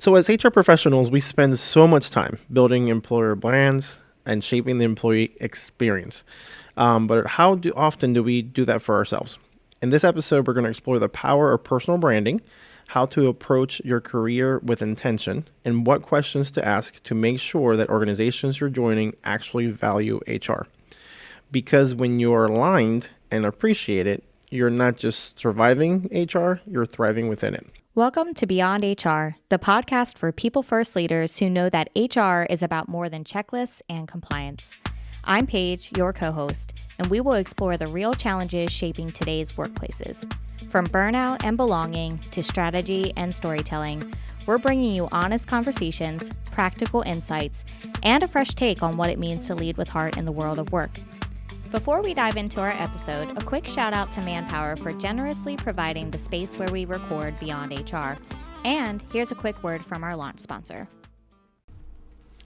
So, as HR professionals, we spend so much time building employer brands and shaping the employee experience. But how often do we do that for ourselves? In this episode, we're going to explore the power of personal branding, how to approach your career with intention, and what questions to ask to make sure that organizations you're joining actually value HR. Because when you're aligned and appreciate it, you're not just surviving HR, you're thriving within it. Welcome to Beyond HR, the podcast for people first leaders who know that HR is about more than checklists and compliance. I'm Paige, your co-host, and we will explore the real challenges shaping today's workplaces. From burnout and belonging to strategy and storytelling, we're bringing you honest conversations, practical insights, and a fresh take on what it means to lead with heart in the world of work. Before we dive into our episode, a quick shout out to Manpower for generously providing the space where we record Beyond HR. And here's a quick word from our launch sponsor.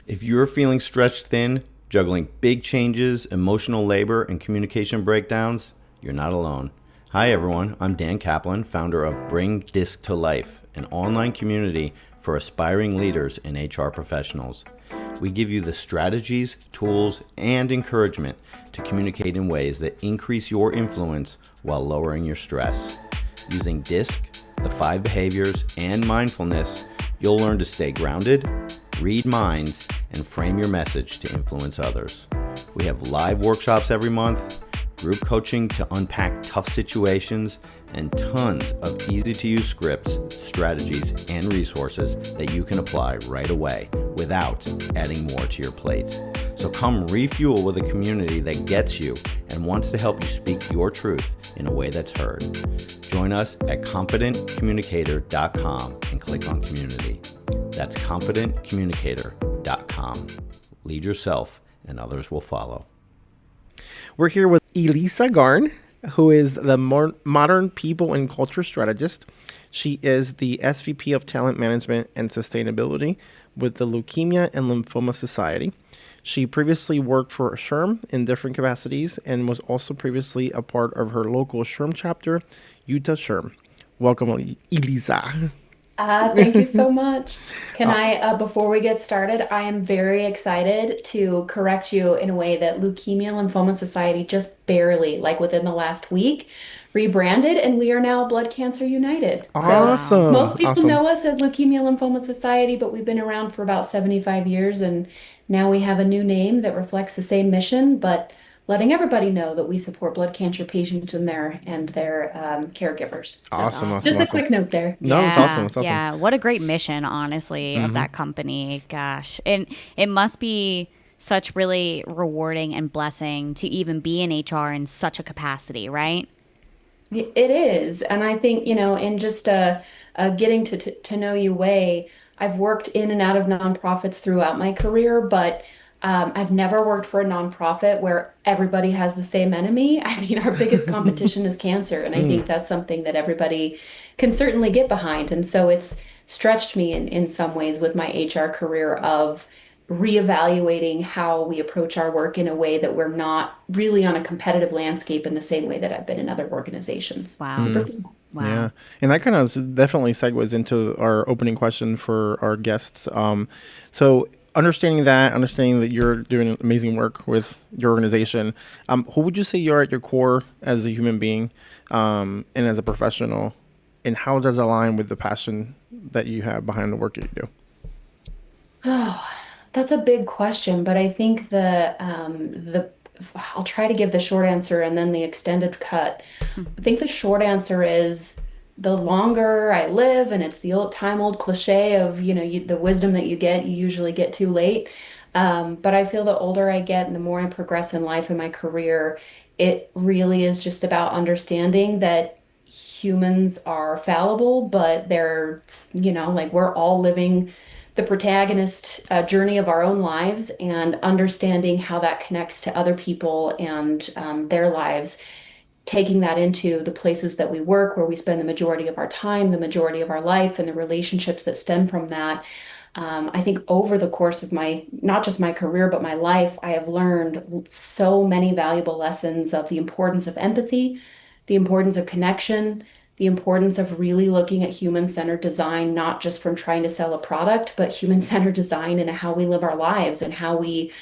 If you're feeling stretched thin, juggling big changes, emotional labor, and communication breakdowns, you're not alone. Hi everyone, I'm Dan Kaplan, founder of Bring Disc to Life, an online community for aspiring leaders and HR professionals. We give you the strategies, tools, and encouragement to communicate in ways that increase your influence while lowering your stress. Using DISC, the 5 behaviors, and mindfulness, you'll learn to stay grounded, read minds, and frame your message to influence others. We have live workshops every month, group coaching to unpack tough situations, and tons of easy-to-use scripts, strategies, and resources that you can apply right away without adding more to your plate. So come refuel with a community that gets you and wants to help you speak your truth in a way that's heard. Join us at confidentcommunicator.com and click on community. That's confidentcommunicator.com. Lead yourself and others will follow. We're here with Elisa Garn, who is the modern people and culture strategist. She is the SVP of Talent Management and Sustainability with the Leukemia and Lymphoma Society. She previously worked for SHRM in different capacities and was also previously a part of her local SHRM chapter, Utah SHRM. Welcome, Elisa. Thank you so much. Can I, before we get started, I am very excited to correct you in a way that Leukemia Lymphoma Society just barely, like within the last week, rebranded, and we are now Blood Cancer United. Awesome. Most people Awesome. know us as Leukemia Lymphoma Society, but we've been around for about 75 years, and now we have a new name that reflects the same mission, but letting everybody know that we support blood cancer patients and their caregivers. So Awesome. just a quick note there. No, it's awesome. It's awesome. Yeah, what a great mission, honestly, of that company. Gosh, and it must be such really rewarding and blessing to even be in HR in such a capacity, right? It is. And I think, in just getting to know you way, I've worked in and out of nonprofits throughout my career, but I've never worked for a nonprofit where everybody has the same enemy. I mean, our biggest competition is cancer. And I think that's something that everybody can certainly get behind. And so it's stretched me in some ways with my HR career of reevaluating how we approach our work in a way that we're not really on a competitive landscape in the same way that I've been in other organizations. Wow. Super fun. Wow. Yeah. And that kind of definitely segues into our opening question for our guests. So understanding that you're doing amazing work with your organization, who would you say you are at your core as a human being and as a professional, and how does it align with the passion that you have behind the work that you do? Oh, that's a big question, but I think I'll try to give the short answer and then the extended cut. I think the short answer is the longer I live, and it's the old cliche of, the wisdom that you usually get too late. But I feel the older I get and the more I progress in life and my career, it really is just about understanding that humans are fallible, but they're, we're all living the protagonist journey of our own lives, and understanding how that connects to other people and their lives, taking that into the places that we work, where we spend the majority of our time, the majority of our life, and the relationships that stem from that. I think over the course of not just my career, but my life, I have learned so many valuable lessons of the importance of empathy, the importance of connection, the importance of really looking at human-centered design, not just from trying to sell a product, but human-centered design and how we live our lives and how we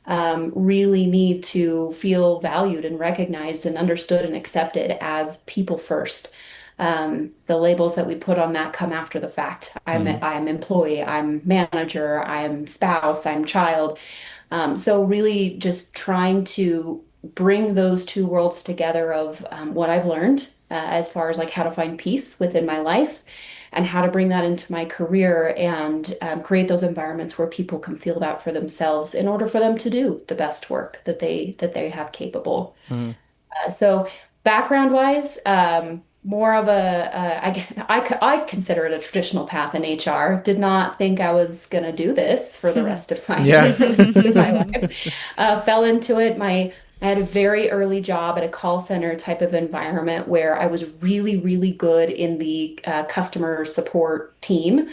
really need to feel valued and recognized and understood and accepted as people first. The labels that we put on that come after the fact. I'm employee, I'm manager, I'm spouse, I'm child. So really just trying to bring those two worlds together of what I've learned as far as like how to find peace within my life and how to bring that into my career and create those environments where people can feel that for themselves in order for them to do the best work that they have capable. So background wise, more of I consider it a traditional path in HR. Did not think I was going to do this for the rest of my, Yeah. for the rest of my life. Fell into it. I had a very early job at a call center type of environment where I was really, really good in the customer support team,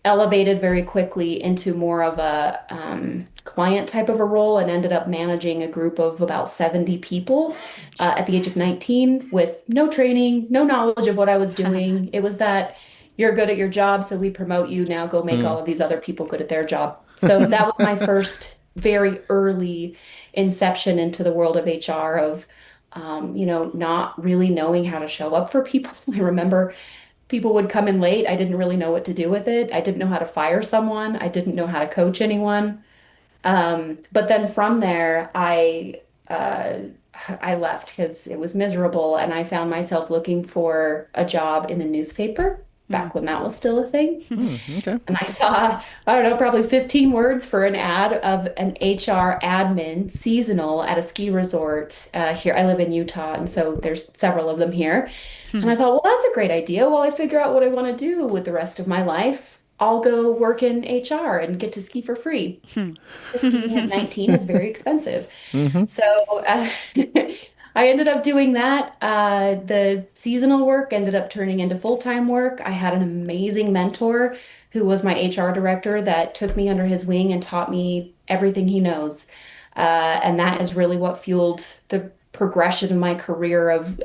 elevated very quickly into more of a client type of a role and ended up managing a group of about 70 people at the age of 19 with no training, no knowledge of what I was doing. It was that you're good at your job, so we promote you. Now go make all of these other people good at their job. So that was my first very early inception into the world of HR of, not really knowing how to show up for people. I remember people would come in late. I didn't really know what to do with it. I didn't know how to fire someone. I didn't know how to coach anyone. But then from there, I left because it was miserable, and I found myself looking for a job in the newspaper back when that was still a thing. Okay. And I saw, I don't know, probably 15 words for an ad of an HR admin seasonal at a ski resort here. I live in Utah, and so there's several of them here. And I thought, well, that's a great idea. While I figure out what I want to do with the rest of my life, I'll go work in HR and get to ski for free. Skiing at 19 is very expensive. So I ended up doing that. The seasonal work ended up turning into full-time work. I had an amazing mentor who was my HR director that took me under his wing and taught me everything he knows. And that is really what fueled the progression of my career of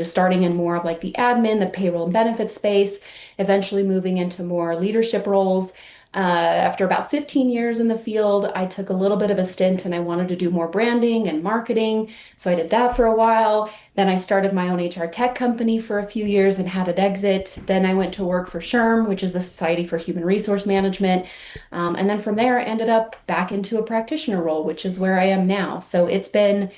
starting in more of like the admin, the payroll and benefits space, eventually moving into more leadership roles. After about 15 years in the field, I took a little bit of a stint and I wanted to do more branding and marketing. So I did that for a while. Then I started my own HR tech company for a few years and had an exit. Then I went to work for SHRM, which is the Society for Human Resource Management. And then from there, I ended up back into a practitioner role, which is where I am now. So it's been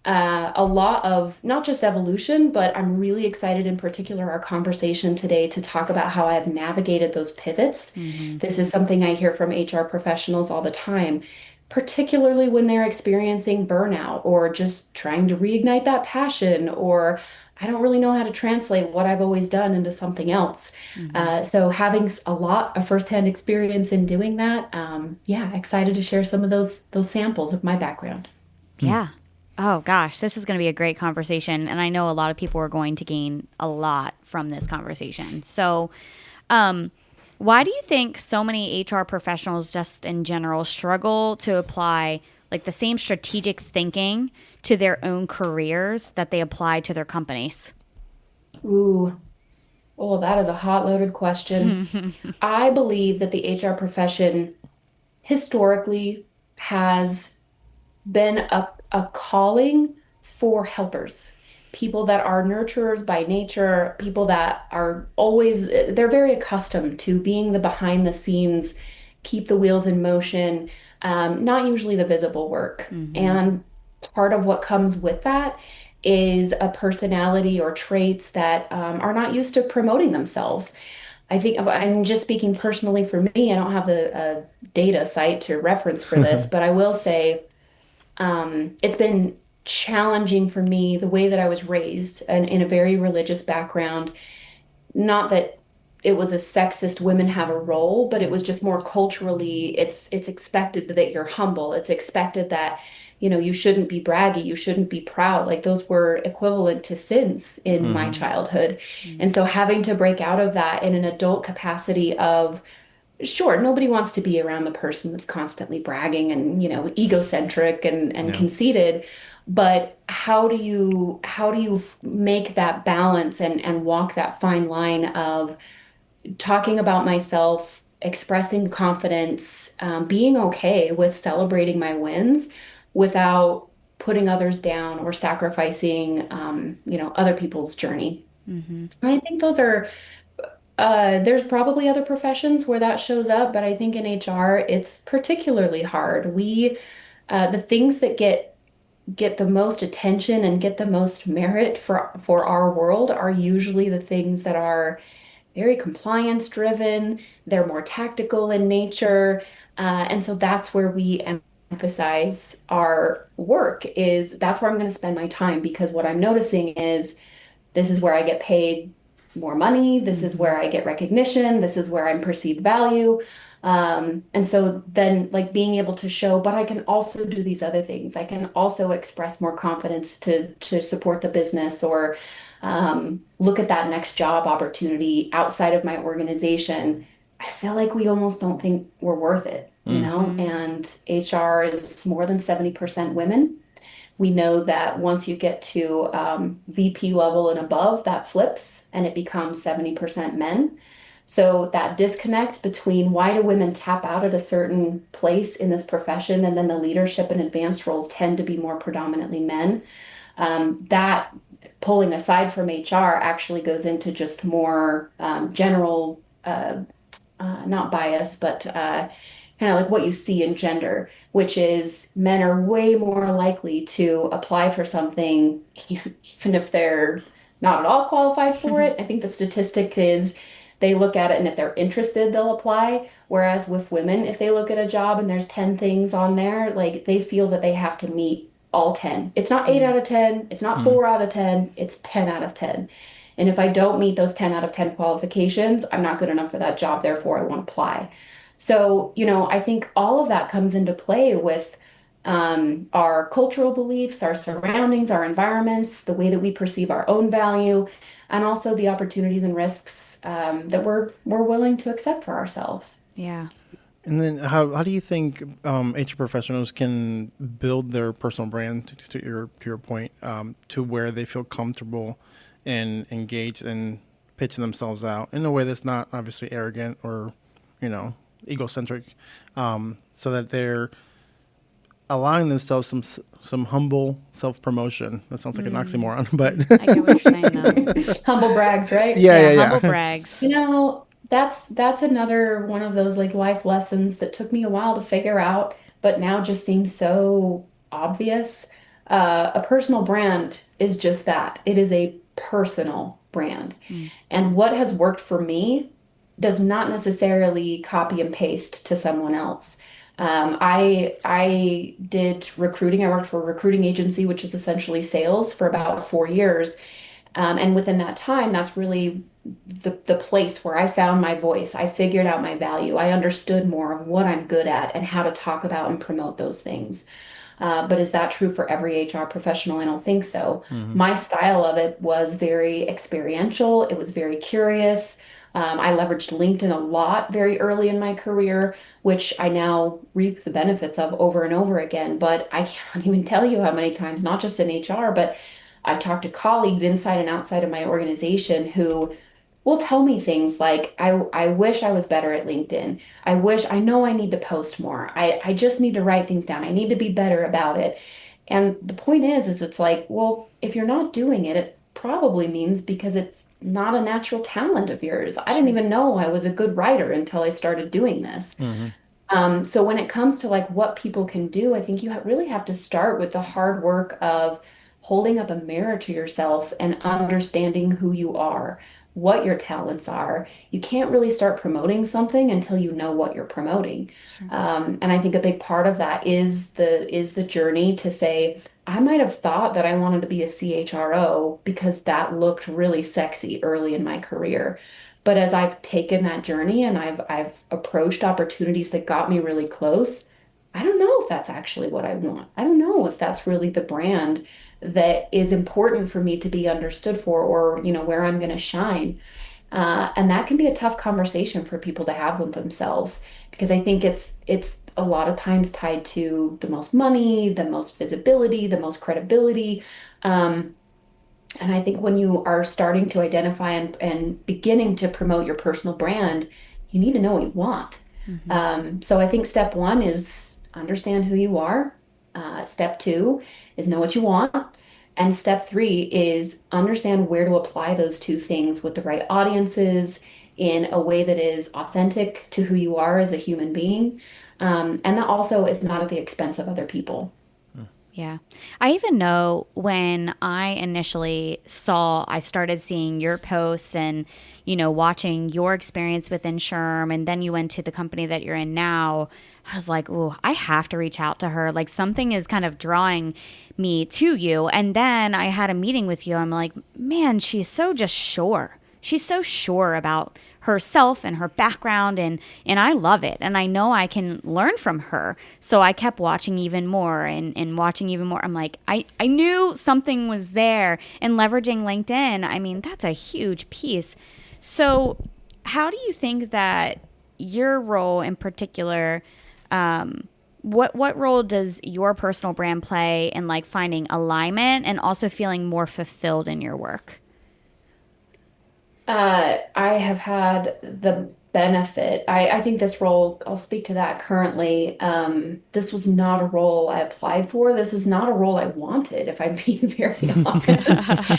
a lot of not just evolution, but I'm really excited in particular our conversation today to talk about how I have navigated those pivots. This is something I hear from HR professionals all the time, particularly when they're experiencing burnout or just trying to reignite that passion, or I don't really know how to translate what I've always done into something else. So having a lot of firsthand experience in doing that, excited to share some of those samples of my background. Yeah. Oh gosh, this is going to be a great conversation, and I know a lot of people are going to gain a lot from this conversation. So, why do you think so many HR professionals just in general struggle to apply like the same strategic thinking to their own careers that they apply to their companies? Ooh, oh, that is a hot loaded question. I believe that the HR profession historically has been a calling for helpers, people that are nurturers by nature, people that are always, they're very accustomed to being the behind the scenes, keep the wheels in motion, not usually the visible work. And part of what comes with that is a personality or traits that are not used to promoting themselves. I think I'm just speaking personally for me. I don't have the data site to reference for this, but I will say it's been challenging for me the way that I was raised and in a very religious background. Not that it was a sexist women have a role, but it was just more culturally, it's expected that you're humble. It's expected that, you shouldn't be braggy, you shouldn't be proud. Like those were equivalent to sins in my childhood. And so having to break out of that in an adult capacity of sure, nobody wants to be around the person that's constantly bragging and, egocentric and Yeah. conceited. But how do you make that balance and walk that fine line of talking about myself, expressing confidence, being okay with celebrating my wins without putting others down or sacrificing, other people's journey. Mm-hmm. And I think those are, there's probably other professions where that shows up, but I think in HR, it's particularly hard. The things that get the most attention and get the most merit for our world are usually the things that are very compliance driven. They're more tactical in nature. And so that's where we emphasize our work is that's where I'm going to spend my time because what I'm noticing is this is where I get paid more money. This is Mm-hmm. where I get recognition. This is where I'm perceived value. And so then like being able to show, but I can also do these other things. I can also express more confidence to support the business or look at that next job opportunity outside of my organization. I feel like we almost don't think we're worth it. Mm-hmm. And HR is more than 70% women. We know that once you get to VP level and above, that flips and it becomes 70% men. So that disconnect between why do women tap out at a certain place in this profession and then the leadership and advanced roles tend to be more predominantly men. That pulling aside from HR actually goes into just more general not bias, but kind of like what you see in gender, which is men are way more likely to apply for something, even if they're not at all qualified for it. I think the statistic is they look at it and if they're interested, they'll apply. Whereas with women, if they look at a job and there's 10 things on there, like they feel that they have to meet all 10. It's not 8 out of 10, it's not Mm. 4 out of 10, it's 10 out of 10. And if I don't meet those 10 out of 10 qualifications, I'm not good enough for that job, therefore I won't apply. So, I think all of that comes into play with our cultural beliefs, our surroundings, our environments, the way that we perceive our own value, and also the opportunities and risks that we're willing to accept for ourselves. Yeah. And then how do you think HR professionals can build their personal brand to your point to where they feel comfortable and engaged and pitching themselves out in a way that's not obviously arrogant or egocentric, so that they're allowing themselves some humble self promotion. That sounds like an Mm. oxymoron, but I get what you're saying, though. Humble brags, right? yeah, Yeah, yeah, humble yeah. brags. That's another one of those like life lessons that took me a while to figure out, but now just seems so obvious. A personal brand is just that. It is a personal brand. Mm. And what has worked for me does not necessarily copy and paste to someone else. I did recruiting. I worked for a recruiting agency, which is essentially sales for about 4 years. And within that time, that's really the place where I found my voice. I figured out my value. I understood more of what I'm good at and how to talk about and promote those things. But is that true for every HR professional? I don't think so. Hmm. My style of it was very experiential. It was very curious. I leveraged LinkedIn a lot very early in my career, which I now reap the benefits of over and over again. But I can't even tell you how many times, not just in HR, but I talked to colleagues inside and outside of my organization who will tell me things like, I wish I was better at LinkedIn. I know I need to post more. I just need to write things down. I need to be better about it. And the point is it's like, well, if you're not doing it, it probably means because it's not a natural talent of yours. I didn't Sure. even know I was a good writer until I started doing this. Hmm. So when it comes to like what people can do, I think you really have to start with the hard work of holding up a mirror to yourself and understanding who you are, what your talents are. You can't really start promoting something until you know what you're promoting. Sure. And I think a big part of that is the journey to say, I might have thought that I wanted to be a CHRO because that looked really sexy early in my career. But as I've taken that journey and I've approached opportunities that got me really close, I don't know if that's actually what I want. I don't know if that's really the brand that is important for me to be understood for or, where I'm going to shine. And that can be a tough conversation for people to have with themselves because I think it's a lot of times tied to the most money, the most visibility, the most credibility. Um, and I think when you are starting to identify and beginning to promote your personal brand, you need to know what you want. Mm-hmm. So I think step one is understand who you are. Step two is know what you want. And step three is understand where to apply those two things with the right audiences in a way that is authentic to who you are as a human being. And that also is not at the expense of other people. Yeah. I even know when I initially I started seeing your posts and, watching your experience within Sherm, and then you went to the company that you're in now. I was like, oh, I have to reach out to her. Like something is kind of drawing me to you. And then I had a meeting with you. I'm like, man, she's so just sure. She's so sure about herself and her background, and I love it, and I know I can learn from her. So I kept watching even more and watching even more. I'm like, I knew something was there, and leveraging LinkedIn, I mean, that's a huge piece. So how do you think that your role in particular, what role does your personal brand play in like finding alignment and also feeling more fulfilled in your work? I have had the benefit. I think this role, I'll speak to that currently. This was not a role I applied for. This is not a role I wanted, if I'm being very honest.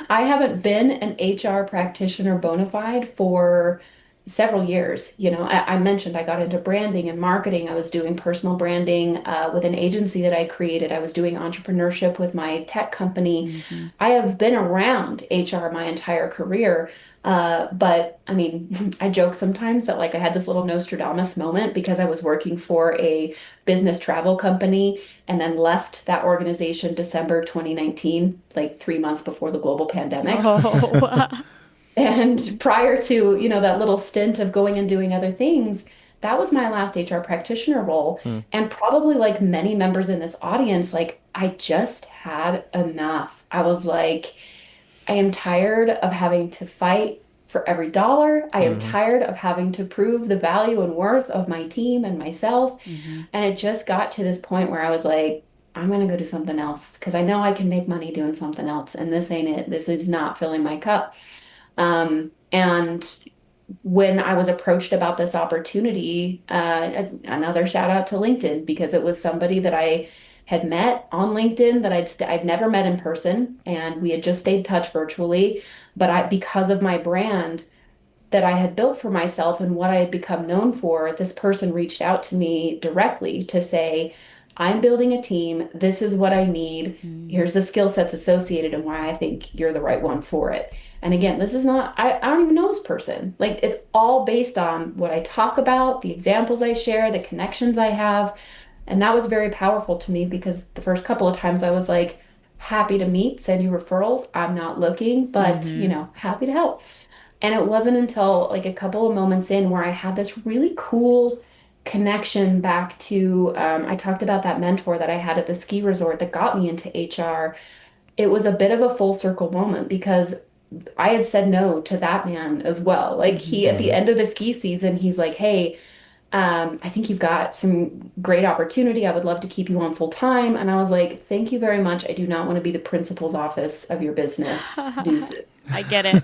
I haven't been an HR practitioner bona fide for several years. I mentioned I got into branding and marketing. I was doing personal branding with an agency that I created. I was doing entrepreneurship with my tech company. Mm-hmm. I have been around HR my entire career. But I mean, I joke sometimes that like I had this little Nostradamus moment because I was working for a business travel company and then left that organization December 2019, like 3 months before the global pandemic. Oh. And prior to, that little stint of going and doing other things, that was my last HR practitioner role. Hmm. And probably like many members in this audience, like I just had enough. I was like, I am tired of having to fight for every dollar. I am Hmm. tired of having to prove the value and worth of my team and myself. Mm-hmm. And it just got to this point where I was like, I'm going to go do something else because I know I can make money doing something else. And this ain't it. This is not filling my cup. And when I was approached about this opportunity, another shout out to LinkedIn because it was somebody that I had met on LinkedIn that I'd never met in person, and we had just stayed in touch virtually. But because of my brand that I had built for myself and what I had become known for, this person reached out to me directly to say, I'm building a team. This is what I need. Here's the skill sets associated and why I think you're the right one for it. And again, this is not, I don't even know this person. Like it's all based on what I talk about, the examples I share, the connections I have. And that was very powerful to me because the first couple of times I was like, happy to meet, send you referrals. I'm not looking, but Mm-hmm. happy to help. And it wasn't until like a couple of moments in where I had this really cool connection back to, I talked about that mentor that I had at the ski resort that got me into HR. It was a bit of a full circle moment because I had said no to that man as well. Like Mm-hmm. he, at the end of the ski season, he's like, hey, I think you've got some great opportunity. I would love to keep you on full time. And I was like, thank you very much. I do not want to be the principal's office of your business. Deuces. I get it.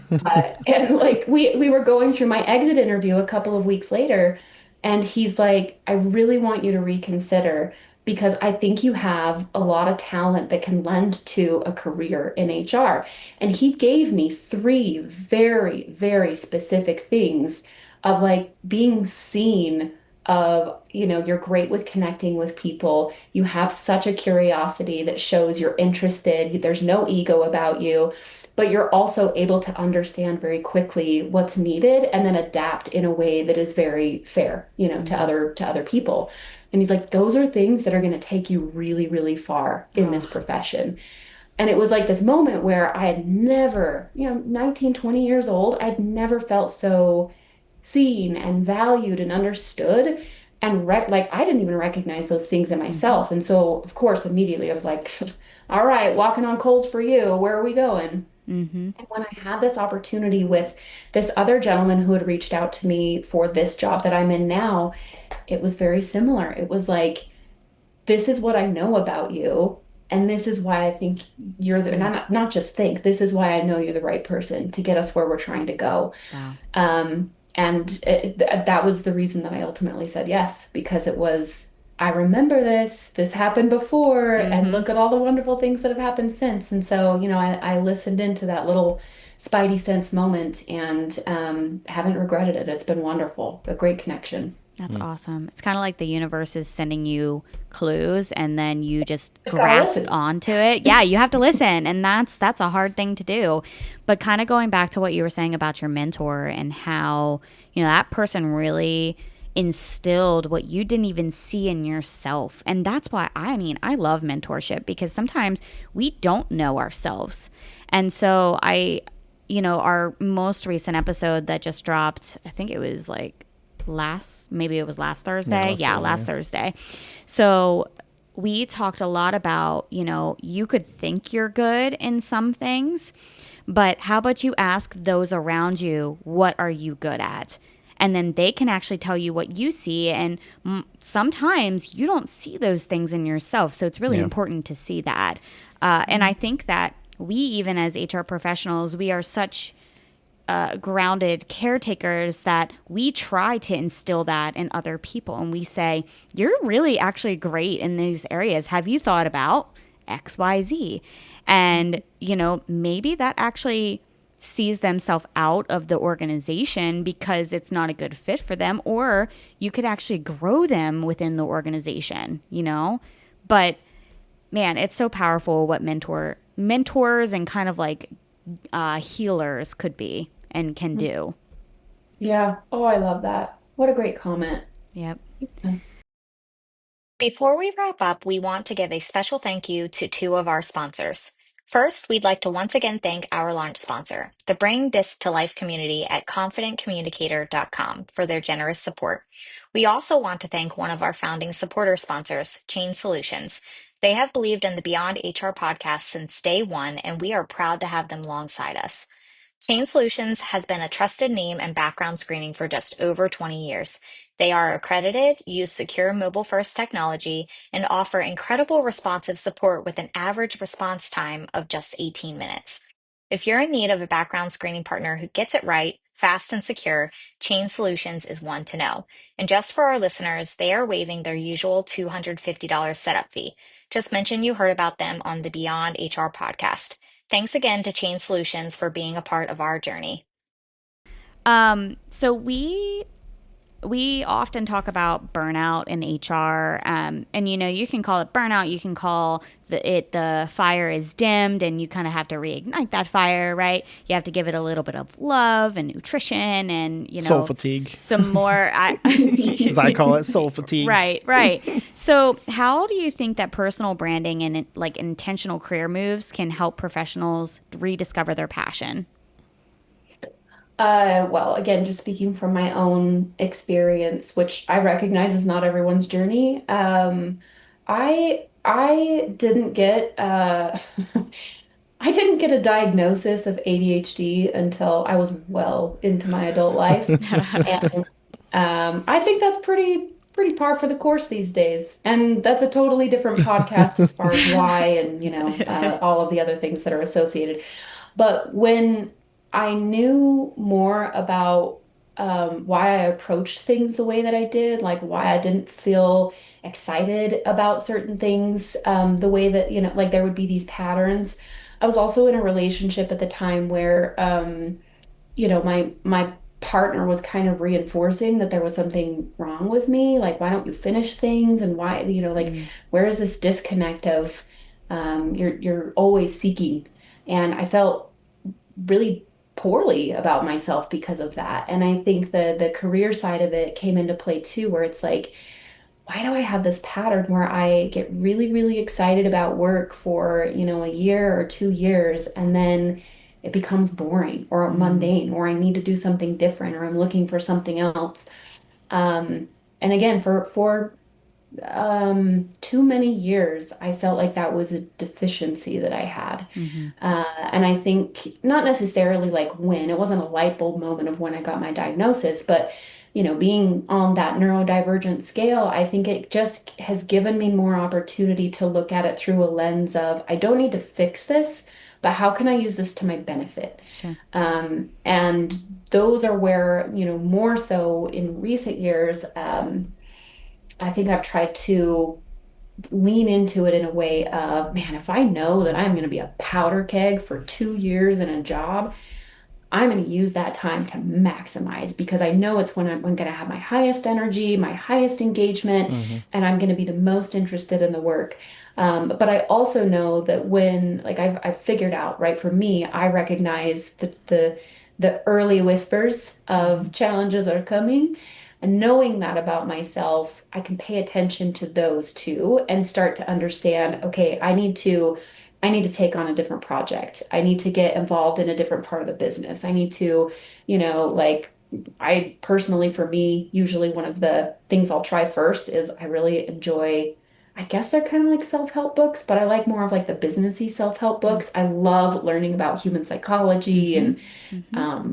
And like we were going through my exit interview a couple of weeks later, and he's like, I really want you to reconsider because I think you have a lot of talent that can lend to a career in HR. And he gave me three very, very specific things of like being seen of, you're great with connecting with people. You have such a curiosity that shows you're interested. There's no ego about you, but you're also able to understand very quickly what's needed and then adapt in a way that is very fair, to other people. And he's like, those are things that are going to take you really, really far in this Oh. profession. And it was like this moment where I had never, 19, 20 years old, I'd never felt so seen and valued and understood. And like I didn't even recognize those things in Mm-hmm. myself. And so, of course, immediately I was like, all right, walking on coals for you. Where are we going? And when I had this opportunity with this other gentleman who had reached out to me for this job that I'm in now, it was very similar. It was like, this is what I know about you. And this is why I think you're the, not just think, this is why I know you're the right person to get us where we're trying to go. Wow. That was the reason that I ultimately said yes, because it was, I remember this happened before, and look at all the wonderful things that have happened since. And so, I listened into that little spidey sense moment and haven't regretted it. It's been wonderful, a great connection. That's awesome. It's kind of like the universe is sending you clues and then you just Just gotta grasp listen. onto it. Yeah, you have to listen, and that's a hard thing to do. But kind of going back to what you were saying about your mentor and how, that person really instilled what you didn't even see in yourself. And that's why I love mentorship, because sometimes we don't know ourselves. And so our most recent episode that just dropped, I think it was like maybe it was last Thursday. Yeah, last Thursday. So we talked a lot about, you could think you're good in some things, but how about you ask those around you, what are you good at? And then they can actually tell you what you see. And sometimes you don't see those things in yourself. So it's really important to see that. And I think that we, even as HR professionals, we are such grounded caretakers that we try to instill that in other people. And we say, you're really actually great in these areas. Have you thought about XYZ? And, maybe that actually sees themselves out of the organization because it's not a good fit for them, or you could actually grow them within the organization, But man, it's so powerful what mentors and kind of like healers could be and can do. Yeah. Oh, I love that. What a great comment. Yep. Before we wrap up, we want to give a special thank you to two of our sponsors. First, we'd like to once again thank our launch sponsor, the Bring Disc to Life community at confidentcommunicator.com, for their generous support. We also want to thank one of our founding supporter sponsors, Chain Solutions. They have believed in the Beyond HR podcast since day one, and we are proud to have them alongside us. Chain Solutions has been a trusted name and background screening for just over 20 years. They are accredited, use secure mobile first technology, and offer incredible responsive support with an average response time of just 18 minutes. If you're in need of a background screening partner who gets it right, fast and secure, Chain Solutions is one to know. And just for our listeners, they are waiving their usual $250 setup fee. Just mention you heard about them on the Beyond HR podcast. Thanks again to Chain Solutions for being a part of our journey. So we often talk about burnout in HR, and you can call it burnout. You can call the fire is dimmed, and you kind of have to reignite that fire, right? You have to give it a little bit of love and nutrition, and Soul fatigue. some more. As I call it, soul fatigue. Right. So, how do you think that personal branding and like intentional career moves can help professionals rediscover their passion? Well, again, just speaking from my own experience, which I recognize is not everyone's journey. I didn't get I didn't get a diagnosis of ADHD until I was well into my adult life, and I think that's pretty par for the course these days. And that's a totally different podcast as far as why and all of the other things that are associated. But when I knew more about why I approached things the way that I did, like why I didn't feel excited about certain things, the way that, like there would be these patterns. I was also in a relationship at the time where, my partner was kind of reinforcing that there was something wrong with me. Like, why don't you finish things? And why, like, where is this disconnect of you're always seeking? And I felt really poorly about myself because of that. And I think the career side of it came into play too, where it's like, why do I have this pattern where I get really, really excited about work for, a year or 2 years, and then it becomes boring or mundane, or I need to do something different, or I'm looking for something else. And again, for too many years, I felt like that was a deficiency that I had. And I think not necessarily like when, it wasn't a light bulb moment of when I got my diagnosis, but being on that neurodivergent scale, I think it just has given me more opportunity to look at it through a lens of I don't need to fix this, but how can I use this to my benefit? Sure. And those are where, more so in recent years, I think I've tried to lean into it in a way of, man, if I know that I'm going to be a powder keg for 2 years in a job, I'm going to use that time to maximize because I know it's when I'm going to have my highest energy, my highest engagement, and I'm going to be the most interested in the work. But I also know that when, like, I've figured out, right, for me, I recognize the early whispers of challenges are coming. And knowing that about myself, I can pay attention to those too and start to understand, okay, I need to take on a different project. I need to get involved in a different part of the business. I need to, like I personally, for me, usually one of the things I'll try first is I really enjoy, I guess they're kind of like self-help books, but I like more of like the businessy self-help books. I love learning about human psychology and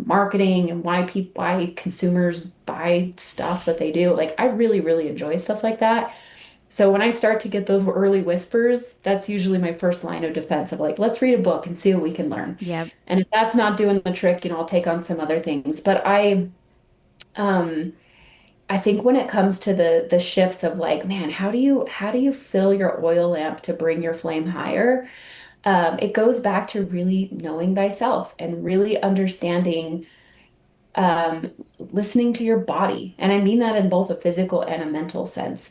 marketing and why consumers buy stuff that they do. Like I really, really enjoy stuff like that. So when I start to get those early whispers, that's usually my first line of defense of like, let's read a book and see what we can learn. Yep. And if that's not doing the trick, I'll take on some other things. But um, I think when it comes to the shifts of like, man, how do you fill your oil lamp to bring your flame higher? It goes back to really knowing thyself and really understanding listening to your body. And I mean that in both a physical and a mental sense.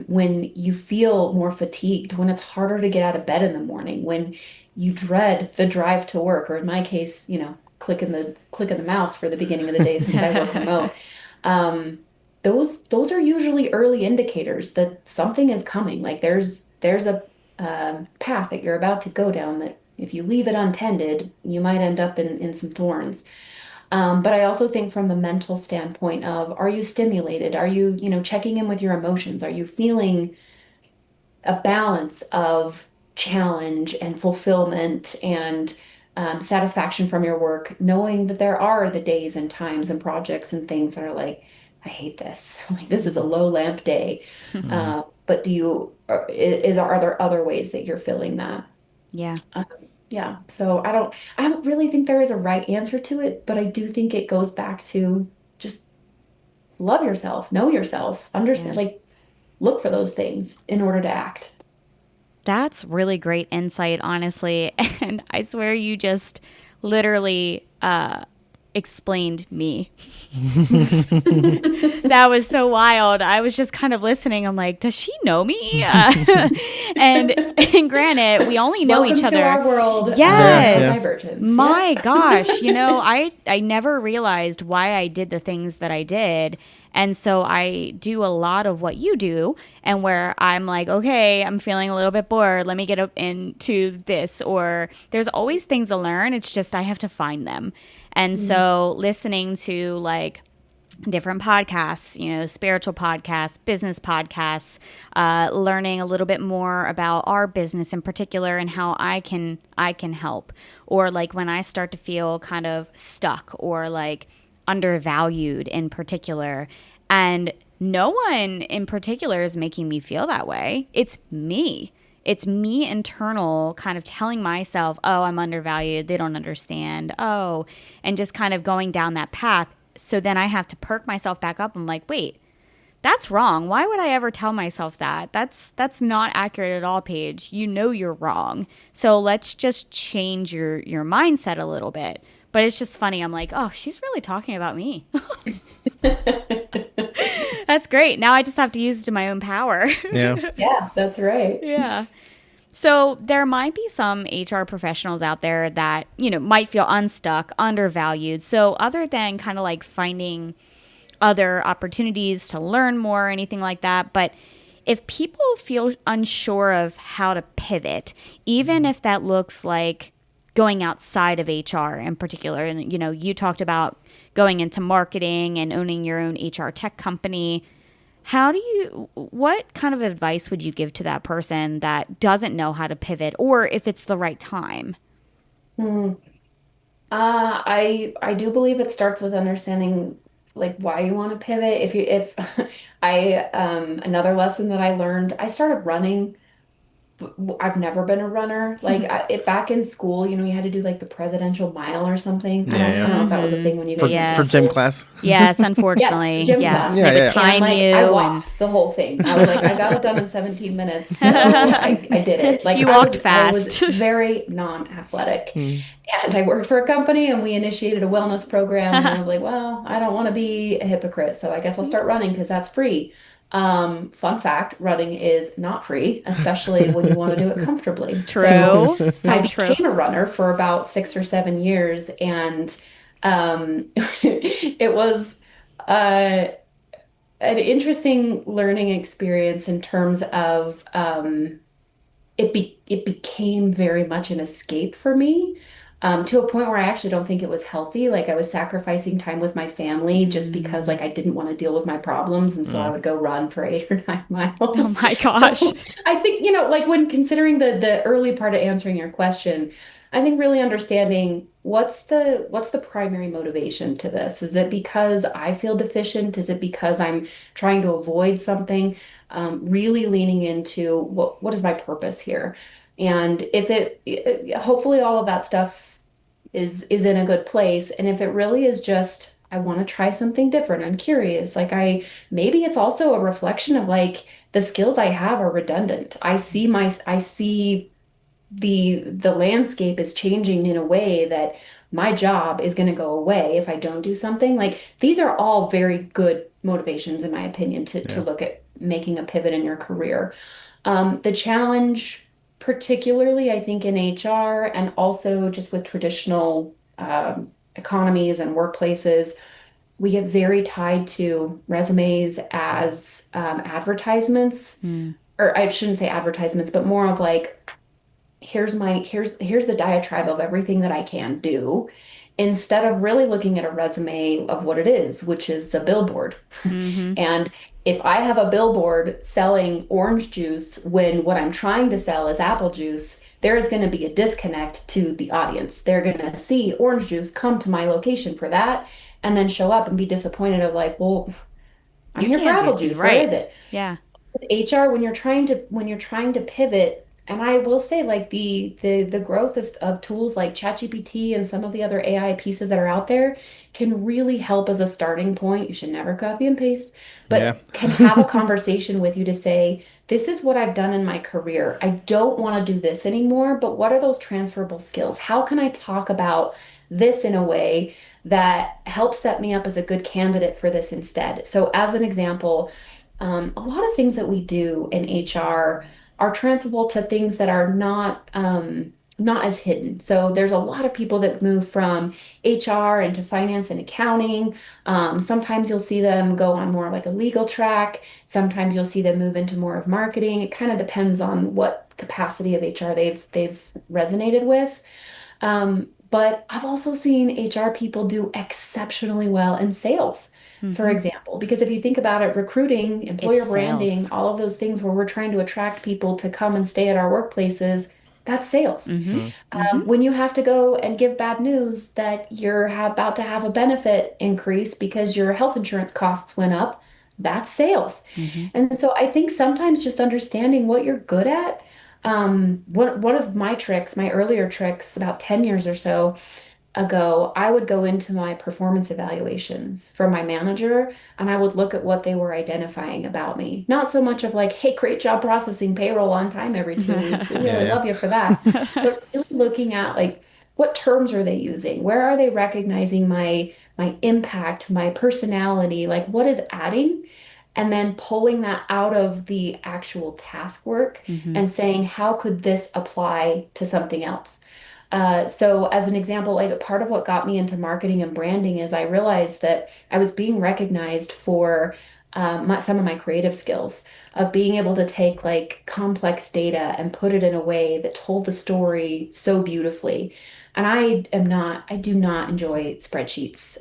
When you feel more fatigued, when it's harder to get out of bed in the morning, when you dread the drive to work, or in my case, clicking the mouse for the beginning of the day since I work remote. Um, those are usually early indicators that something is coming. Like there's a path that you're about to go down that if you leave it untended, you might end up in some thorns. But I also think from the mental standpoint of, are you stimulated? Are you, checking in with your emotions? Are you feeling a balance of challenge and fulfillment and satisfaction from your work, knowing that there are the days and times and projects and things that are like, I hate this. Like this is a low lamp day. But are there other ways that you're filling that? Yeah. Yeah, so I don't really think there is a right answer to it, but I do think it goes back to just love yourself, know yourself, understand, Yeah. like look for those things in order to act. That's really great insight, honestly. And I swear you just literally explained me. That was so wild. I was just kind of listening. I'm like, does she know me? And granted, we only know Welcome each other. to our world. Yes. Divergence. My Yes. gosh. I never realized why I did the things that I did. And so I do a lot of what you do, and where I'm like, okay, I'm feeling a little bit bored. Let me get up into this. Or there's always things to learn. It's just I have to find them. And so listening to like different podcasts, spiritual podcasts, business podcasts, learning a little bit more about our business in particular and how I can help. Or like when I start to feel kind of stuck or like undervalued in particular, and no one in particular is making me feel that way. It's me. It's me internal kind of telling myself, oh, I'm undervalued. They don't understand. Oh, and just kind of going down that path. So then I have to perk myself back up. I'm like, wait, that's wrong. Why would I ever tell myself that? That's not accurate at all, Paige. You know you're wrong. So let's just change your mindset a little bit. But it's just funny. I'm like, oh, she's really talking about me. That's great. Now I just have to use it to my own power. Yeah. Yeah, that's right. Yeah. So there might be some HR professionals out there that, might feel unstuck, undervalued. So other than kind of like finding other opportunities to learn more or anything like that, but if people feel unsure of how to pivot, even if that looks like going outside of HR in particular, and you talked about going into marketing and owning your own HR tech company, What kind of advice would you give to that person that doesn't know how to pivot or if it's the right time? Hmm. I do believe it starts with understanding like why you want to pivot. If I another lesson that I learned, I started running. I've never been a runner. Like back in school, you had to do like the presidential mile or something. I Yeah, don't I yeah. don't know if that was a thing when you For guys went to for gym Yes. school. class. Yes, Yes, unfortunately. gym Yes. class. They Yeah, would yeah. And time like I you and walked the whole thing. I was like, I got it done in 17 minutes, so I did it. Like you I walked was I was fast. very non-athletic. Mm. And I worked for a company and we initiated a wellness program and I was like, well, I don't want to be a hypocrite, so I guess I'll start running because that's free. Fun fact, running is not free, especially when you want to do it comfortably. So True. I So true. became a runner for about 6 or 7 years, and it was uh, an interesting learning experience in terms of it became very much an escape for me, to a point where I actually don't think it was healthy. Like I was sacrificing time with my family just because like I didn't want to deal with my problems, and so I Mm. would go run for 8 or 9 miles. Oh my gosh. So I think, like when considering the early part of answering your question, I think really understanding what's the primary motivation to this. Is it because I feel deficient? Is it because I'm trying to avoid something? Really leaning into what is my purpose here, and if hopefully all of that stuff is in a good place, and if it really is just I want to try something different, I'm curious, like maybe it's also a reflection of like the skills I have are redundant. I see the landscape is changing in a way that my job is going to go away if I don't do something. Like these are all very good motivations, in my opinion, to Yeah. look at making a pivot in your career. The challenge, particularly, I think, in HR and also just with traditional economies and workplaces, we get very tied to resumes as advertisements, Mm. or I shouldn't say advertisements, but more of like, here's the diatribe of everything that I can do, instead of really looking at a resume of what it is, which is a billboard. Mm-hmm. And if I have a billboard selling orange juice when what I'm trying to sell is apple juice, there is going to be a disconnect to the audience. They're going to see orange juice, come to my location for that, and then show up and be disappointed of like, well, I'm You here for can't do apple you juice. Where right. is it? Yeah. HR, when you're trying to pivot, and I will say like the growth of tools like ChatGPT and some of the other AI pieces that are out there can really help as a starting point. You should never copy and paste, Yeah. but can have a conversation with you to say, this is what I've done in my career. I don't want to do this anymore, but what are those transferable skills? How can I talk about this in a way that helps set me up as a good candidate for this instead? So as an example, a lot of things that we do in HR are transferable to things that are not as hidden. So there's a lot of people that move from HR into finance and accounting. Sometimes you'll see them go on more like a legal track. Sometimes you'll see them move into more of marketing. It kind of depends on what capacity of HR they've resonated with. But I've also seen HR people do exceptionally well in sales, for Mm-hmm. example, because if you think about it, recruiting, It's employer branding, sales. all of those things where we're trying to attract people to come and stay at our workplaces, that's sales. Mm-hmm. Mm. Mm-hmm. When you have to go and give bad news that you're about to have a benefit increase because your health insurance costs went up, that's sales. Mm-hmm. And so I think sometimes just understanding what you're good at. One of my tricks, my earlier tricks about 10 years or so ago, I would go into my performance evaluations from my manager and I would look at what they were identifying about me. Not so much of like, hey, great job processing payroll on time every 2 weeks. We Yeah, really yeah. love you for that. But really looking at like, what terms are they using? Where are they recognizing my impact, my personality? Like what is adding? And then pulling that out of the actual task work Mm-hmm. and saying, how could this apply to something else? So as an example, like part of what got me into marketing and branding is I realized that I was being recognized for some of my creative skills of being able to take like complex data and put it in a way that told the story so beautifully. And I do not enjoy spreadsheets.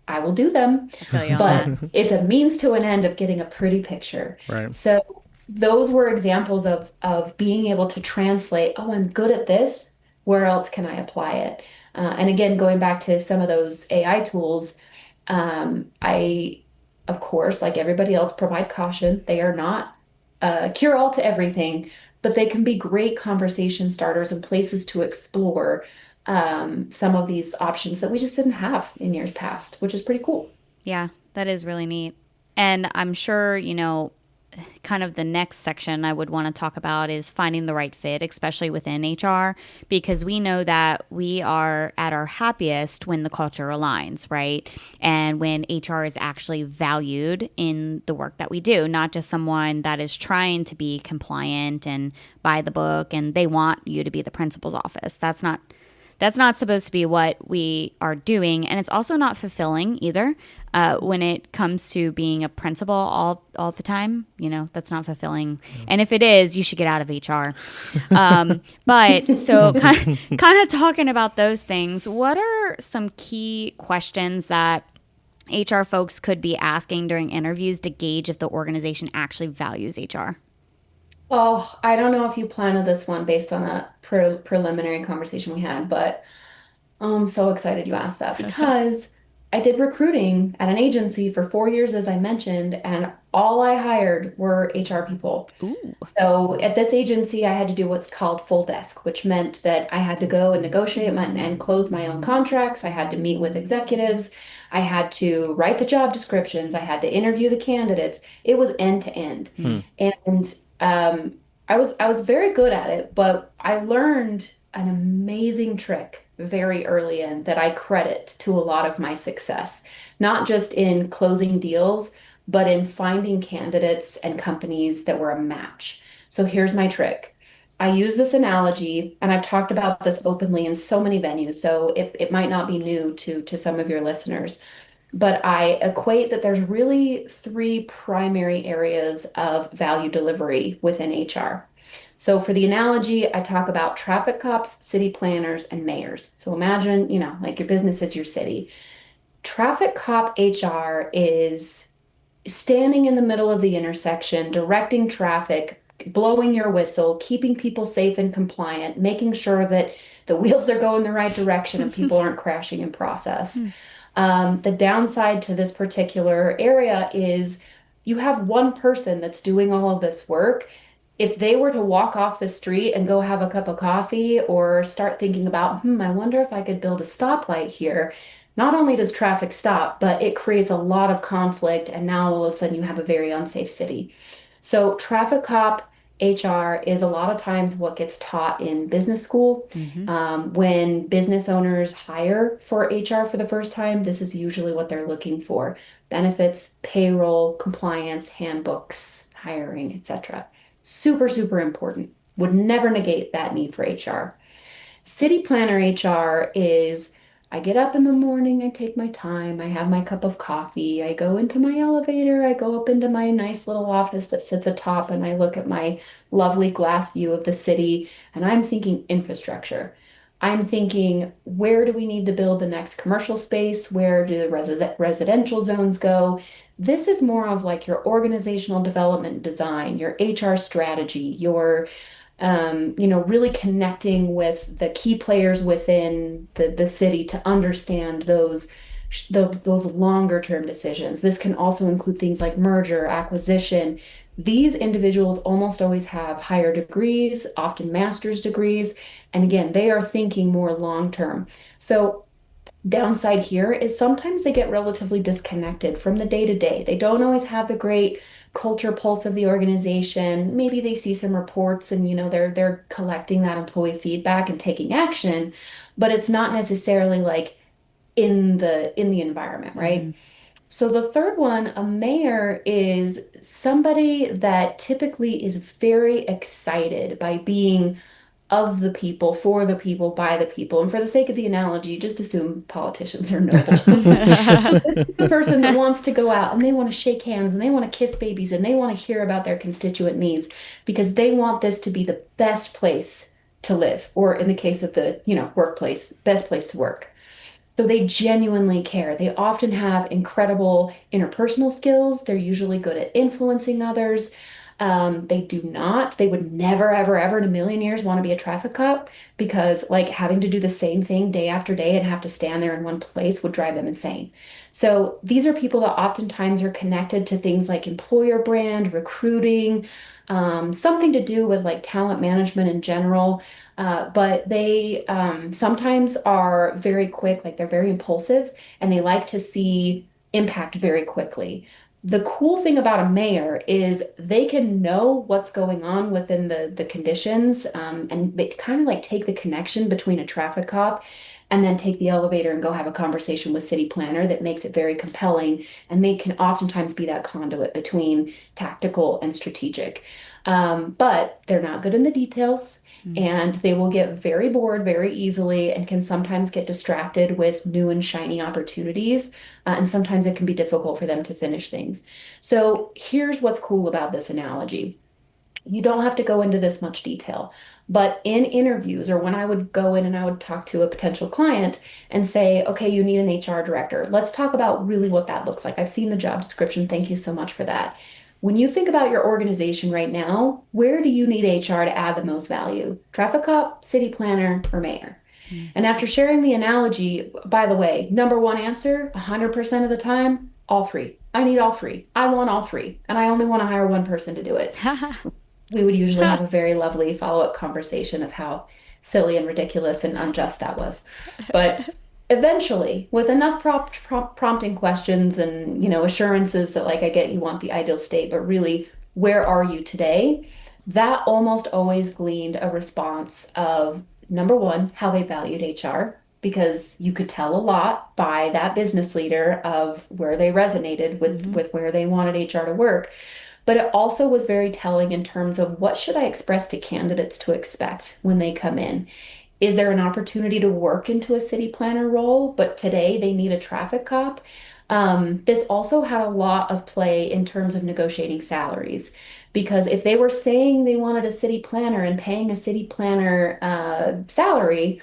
I will do them, I feel you on but that. it's a means to an end of getting a pretty picture. Right. So those were examples of being able to translate, oh, I'm good at this. Where else can I apply it? And again, going back to some of those AI tools, I, of course, like everybody else, provide caution. They are not cure all to everything, but they can be great conversation starters and places to explore some of these options that we just didn't have in years past, which is pretty cool. Yeah, that is really neat. And I'm sure, kind of the next section I would want to talk about is finding the right fit, especially within HR, because we know that we are at our happiest when the culture aligns, right? And when HR is actually valued in the work that we do, not just someone that is trying to be compliant and by the book and they want you to be the principal's office. That's not supposed to be what we are doing, and it's also not fulfilling either. When it comes to being a principal all the time, that's not fulfilling. And if it is, you should get out of HR. But so kind of talking about those things, what are some key questions that HR folks could be asking during interviews to gauge if the organization actually values HR? Oh, I don't know if you planned this one based on a preliminary conversation we had, but I'm so excited you asked that because I did recruiting at an agency for 4 years, as I mentioned, and all I hired were HR people. Ooh. So at this agency, I had to do what's called full desk, which meant that I had to go and negotiate and close my own contracts. I had to meet with executives. I had to write the job descriptions. I had to interview the candidates. It was end to end. Hmm. And I was very good at it, but I learned an amazing trick very early in that I credit to a lot of my success, not just in closing deals, but in finding candidates and companies that were a match. So here's my trick. I use this analogy, and I've talked about this openly in so many venues, so it might not be new to some of your listeners. But I equate that there's really three primary areas of value delivery within HR. So for the analogy, I talk about traffic cops, city planners, and mayors. So imagine, like your business is your city. Traffic cop HR is standing in the middle of the intersection, directing traffic, blowing your whistle, keeping people safe and compliant, making sure that the wheels are going the right direction and people aren't crashing in process. The downside to this particular area is you have one person that's doing all of this work. If they were to walk off the street and go have a cup of coffee or start thinking about, I wonder if I could build a stoplight here, not only does traffic stop, but it creates a lot of conflict. And now all of a sudden you have a very unsafe city. So traffic cop HR is a lot of times what gets taught in business school. Mm-hmm. When business owners hire for HR for the first time, this is usually what they're looking for: benefits, payroll, compliance, handbooks, hiring, etc. Super, super important. Would never negate that need for HR. City planner HR is I get up in the morning, I take my time, I have my cup of coffee, I go into my elevator, I go up into my nice little office that sits atop, and I look at my lovely glass view of the city, and I'm thinking infrastructure. I'm thinking, where do we need to build the next commercial space? Where do the residential zones go? This is more of like your organizational development design, your HR strategy, your really connecting with the key players within the city to understand those longer term decisions. This can also include things like merger, acquisition. These individuals almost always have higher degrees, often master's degrees, and again, they are thinking more long term. So downside here is sometimes they get relatively disconnected from the day to day. They don't always have the great culture pulse of the organization. Maybe they see some reports and they're collecting that employee feedback and taking action, but it's not necessarily like in the environment, right? Mm-hmm. So the third one, a mayor, is somebody that typically is very excited by being of the people, for the people, by the people. And for the sake of the analogy, just assume politicians are noble. So this is the person that wants to go out and they want to shake hands and they want to kiss babies and they want to hear about their constituent needs because they want this to be the best place to live, or in the case of the, workplace, best place to work. So they genuinely care. They often have incredible interpersonal skills. They're usually good at influencing others. They would never, ever, ever in a million years want to be a traffic cop because, like, having to do the same thing day after day and have to stand there in one place would drive them insane. So these are people that oftentimes are connected to things like employer brand, recruiting, something to do with like talent management in general. But they sometimes are very quick, like they're very impulsive, and they like to see impact very quickly. The cool thing about a mayor is they can know what's going on within the conditions, and they kind of like take the connection between a traffic cop and then take the elevator and go have a conversation with city planner that makes it very compelling. And they can oftentimes be that conduit between tactical and strategic. But they're not good in the details. And they will get very bored very easily and can sometimes get distracted with new and shiny opportunities. And sometimes it can be difficult for them to finish things. So here's what's cool about this analogy. You don't have to go into this much detail, but in interviews or when I would go in and I would talk to a potential client and say, okay, you need an HR director. Let's talk about really what that looks like. I've seen the job description. Thank you so much for that. When you think about your organization right now, where do you need HR to add the most value? Traffic cop, city planner, or mayor? And after sharing the analogy, by the way, number one answer, 100% of the time, all three. I need all three. I want all three. And I only want to hire one person to do it. We would usually have a very lovely follow-up conversation of how silly and ridiculous and unjust that was. But eventually, with enough prompting questions and, assurances that like I get you want the ideal state, but really, where are you today? That almost always gleaned a response of number one, how they valued HR, because you could tell a lot by that business leader of where they resonated with where they wanted HR to work. But it also was very telling in terms of what should I express to candidates to expect when they come in. Is there an opportunity to work into a city planner role, but today they need a traffic cop? This also had a lot of play in terms of negotiating salaries, because if they were saying they wanted a city planner and paying a city planner salary,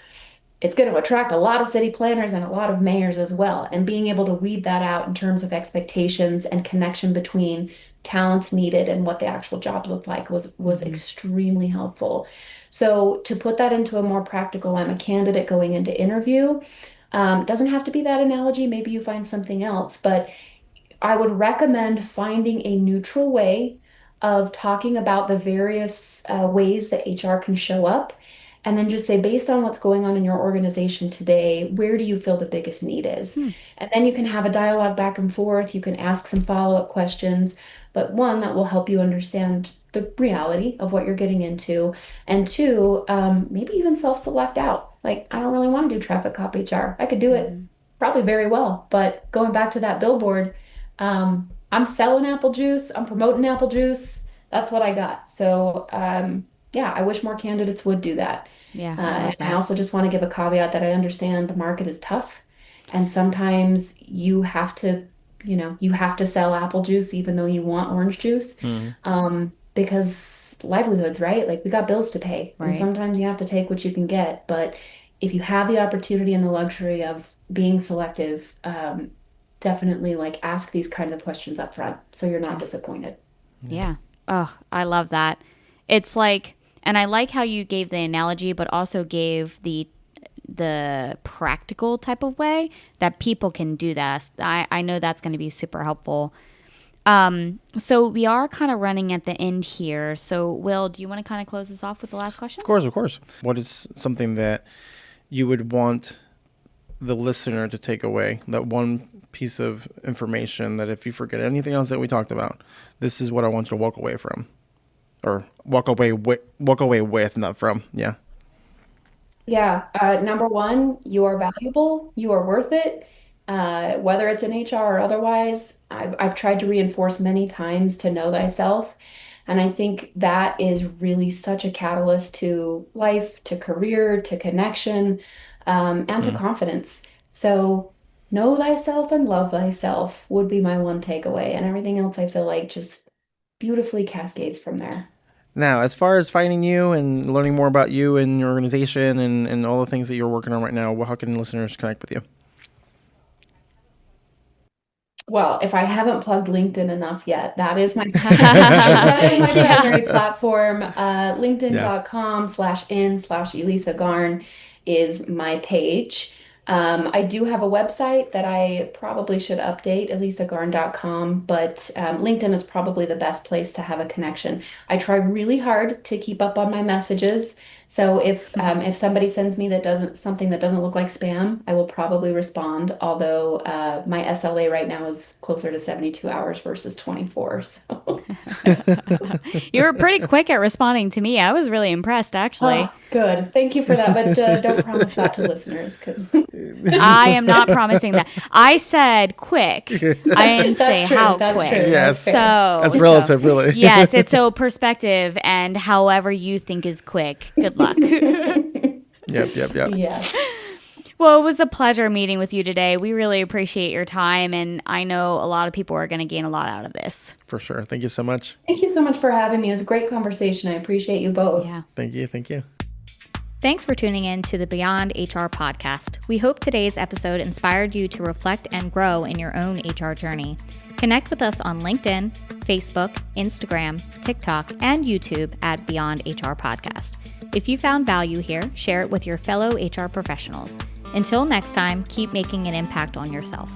it's going to attract a lot of city planners and a lot of mayors as well. And being able to weed that out in terms of expectations and connection between talents needed and what the actual job looked like was extremely helpful. So to put that into a more practical, I'm a candidate going into interview. Doesn't have to be that analogy. Maybe you find something else, but I would recommend finding a neutral way of talking about the various ways that HR can show up. And then just say, based on what's going on in your organization today, where do you feel the biggest need is? And then you can have a dialogue back and forth. You can ask some follow-up questions, but one that will help you understand the reality of what you're getting into. And two, maybe even self-select out. Like, I don't really want to do traffic cop HR. I could do it probably very well, but going back to that billboard, I'm selling apple juice. I'm promoting apple juice. That's what I got. So, yeah, I wish more candidates would do that. Yeah, I love And I that. also just want to give a caveat that I understand the market is tough, and sometimes you have to sell apple juice even though you want orange juice, because livelihoods, right? Like we got bills to pay, and Right. sometimes you have to take what you can get. But if you have the opportunity and the luxury of being selective, definitely like ask these kind of questions up front so you're not disappointed. Yeah. Oh, I love that. It's like, and I like how you gave the analogy, but also gave the practical type of way that people can do that. I know that's going to be super helpful. So we are kind of running at the end here. So Will, do you want to kind of close this off with the last question? Of course, of course. What is something that you would want the listener to take away? That one piece of information that if you forget anything else that we talked about, this is what I want you to walk away from. Or walk away with, not from. Yeah. Yeah, number one, you are valuable, you are worth it. Whether it's in HR or otherwise, I've tried to reinforce many times to know thyself. And I think that is really such a catalyst to life, to career, to connection, and to confidence. So know thyself and love thyself would be my one takeaway. And everything else I feel like just beautifully cascades from there. Now, as far as finding you and learning more about you and your organization and all the things that you're working on right now, how can listeners connect with you? Well, if I haven't plugged LinkedIn enough yet, that is my that is my primary platform. LinkedIn.com/in/Elisa Garn is my page. I do have a website that I probably should update, elisagarn.com, but LinkedIn is probably the best place to have a connection. I try really hard to keep up on my messages. So if somebody sends me something that doesn't look like spam, I will probably respond. Although my SLA right now is closer to 72 hours versus 24. So You were pretty quick at responding to me. I was really impressed, actually. oh, good. Thank you for that. But don't promise that to listeners because I am not promising that. I said quick. I didn't say true. how That's quick. true. Yes. So That's relative, really. Yes, it's so perspective and however you think is quick. Good luck. Yep. yes. Well, it was a pleasure meeting with you today. We really appreciate your time, and I know a lot of people are going to gain a lot out of this. For sure. Thank you so much. Thank you so much for having me. It was a great conversation. I appreciate you both. Yeah. Thank you. Thanks for tuning in to the Beyond HR podcast. We hope today's episode inspired you to reflect and grow in your own HR journey. Connect with us on LinkedIn, Facebook, Instagram, TikTok, and YouTube at Beyond HR Podcast. If you found value here, share it with your fellow HR professionals. Until next time, keep making an impact on yourself.